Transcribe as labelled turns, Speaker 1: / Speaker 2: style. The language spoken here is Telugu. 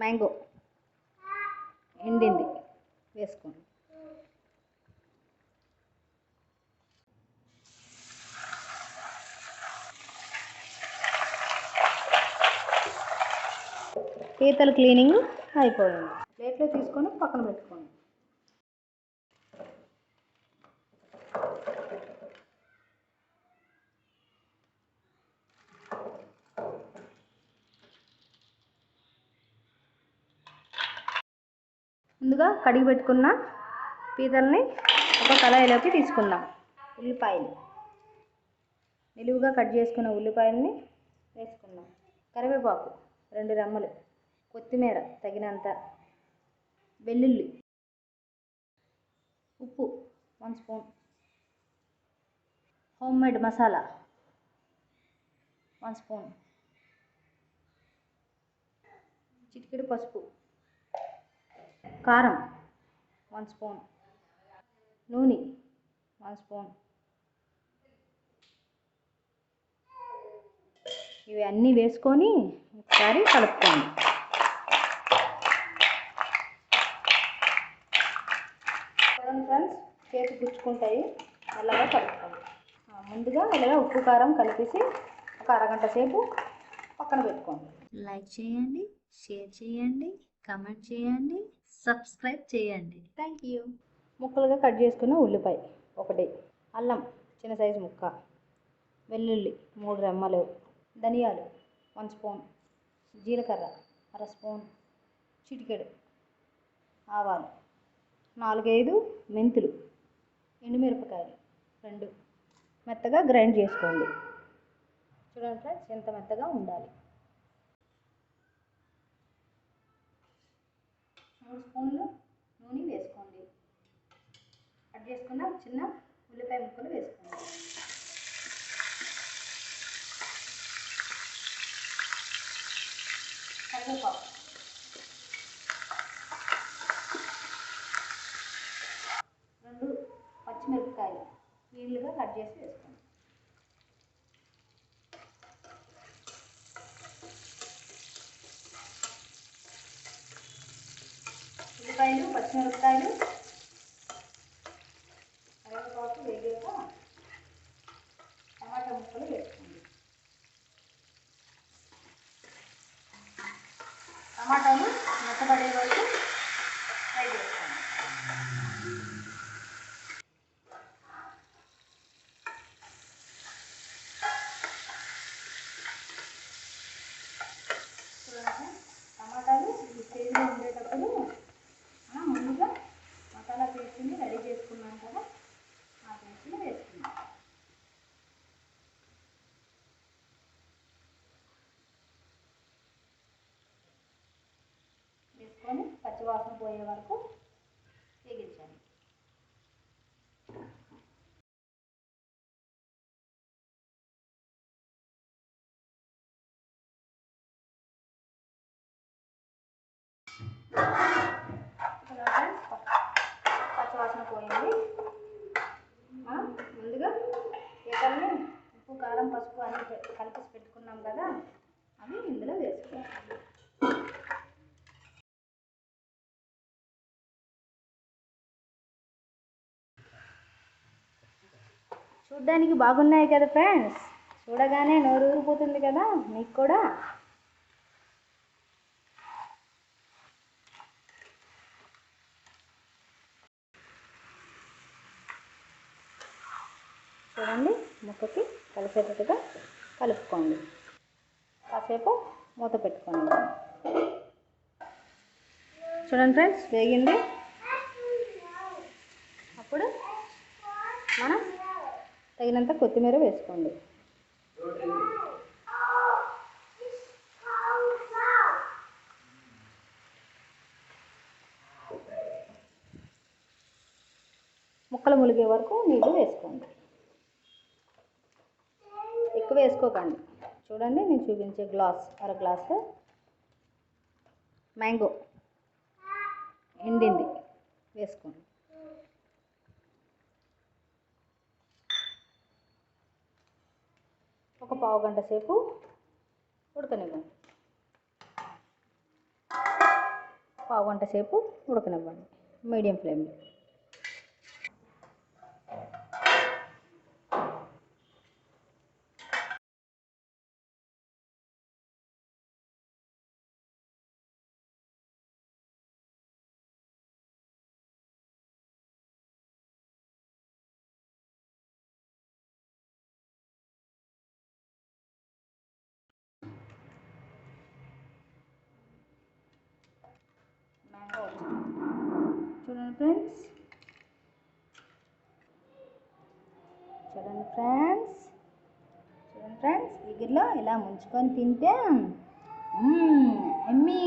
Speaker 1: మ్యాంగో ఎండింది వేసుకోండి. పీతల క్లీనింగ్ అయిపోయింది. ప్లేట్లో తీసుకొని పక్కన పెట్టుకోండి. ముందుగా కడిగి పెట్టుకున్న పీతల్ని ఒక కళాయిలోకి తీసుకుందాం. ఉల్లిపాయలు నిలువుగా కట్ చేసుకున్న ఉల్లిపాయలని వేసుకుందాం. కరివేపాకు 2 రెమ్మలు, కొత్తిమీర తగినంత, వెల్లుల్లి, ఉప్పు 1 స్పూన్, హోమ్మేడ్ మసాలా 1 స్పూన్, చిటికెడు పసుపు, కారం 1 స్పూన్, నూనె 1 స్పూన్. ఇవి అన్నీ వేసుకొని ఒకసారి కలుపుకోండి. ఫ్రెండ్స్, చేతి గుచ్చుకుంటాయి, మెల్లగా కలుపుకోండి. ముందుగా ఇలాగా ఉప్పు కారం కలిపేసి ఒక అరగంట సేపు పక్కన పెట్టుకోండి.
Speaker 2: లైక్ చేయండి, షేర్ చేయండి, కమెంట్ చేయండి, సబ్స్క్రైబ్ చేయండి. Thank you.
Speaker 1: ముక్కలుగా కట్ చేసుకున్న ఉల్లిపాయ 1, అల్లం చిన్న సైజు ముక్క, వెల్లుల్లి 3 రెమ్మలు, ధనియాలు 1 స్పూన్, జీలకర్ర 1/2 స్పూన్, చిటికెడు ఆవాలు, 4-5 మెంతులు, ఎండుమిరపకాయలు 2 మెత్తగా గ్రైండ్ చేసుకోండి. చూడండి ఫ్రెండ్స్, ఎంత మెత్తగా ఉండాలి. 3 స్పూన్లు నూనె వేసుకోండి. కట్ చేసుకున్న చిన్న ఉల్లిపాయ ముక్కలు వేసుకోండి. కరివేపాకు, 2 పచ్చిమిరపకాయలు నీళ్ళుగా కట్ చేసి వేసుకోండి. ఉల్లిపాయలు, పచ్చిమిరపకాయలు, కరివేపాకు వేగాక టమాటా ముక్కలు వేసుకోండి. టమాటాలు మెత్తబడే వరకు ఫ్రై చేసుకోండి. టమాటాలు ఈ స్టేజ్లో ఉండేటప్పుడు మనం ముందుగా మసాలా పేస్ట్ని రెడీ చేసుకున్నాం కదా, ఆ పేస్ట్ని వేసుకుందాం. వేసుకొని పచ్చివాసన పోయే వరకు వేగించండి. పచ్చివాసన పోయింది. మనం ముందుగా పీతల్ని ఉప్పు, కారం, పసుపు అన్నీ కలిపి పెట్టుకున్నాం కదా, అవి ఇందులో వేసుకోవాలి. చూడ్డానికి బాగున్నాయి కదా ఫ్రెండ్స్, చూడగానే నోరు ఊరిపోతుంది కదా మీకు కూడా. చూడండి, ముక్కకి కలిసేటట్టుగా కలుపుకోండి. కాసేపు మూత పెట్టుకోండి. చూడండి ఫ్రెండ్స్, వేగింది. అప్పుడు మనం తగినంత కొత్తిమీర వేసుకోండి. ముక్కలు ములిగే వరకు నీళ్ళు వేసుకోండి. ఎక్కువ వేసుకోకండి. చూడండి, నేను చూపించే అర గ్లాసు మ్యాంగో ఎండింది వేసుకోండి. ఒక పావు గంట సేపు ఉడకనివ్వండి. పావు గంట సేపు ఉడకనివ్వండి మీడియం ఫ్లేమ్లో. మ్యాంగో చూడండి ఫ్రెండ్స్, చూడండి ఫ్రెండ్స్, చూడండి ఫ్రెండ్స్, ఇగురులో ఇలా ముంచుకొని తింటే ఎమ్మీ.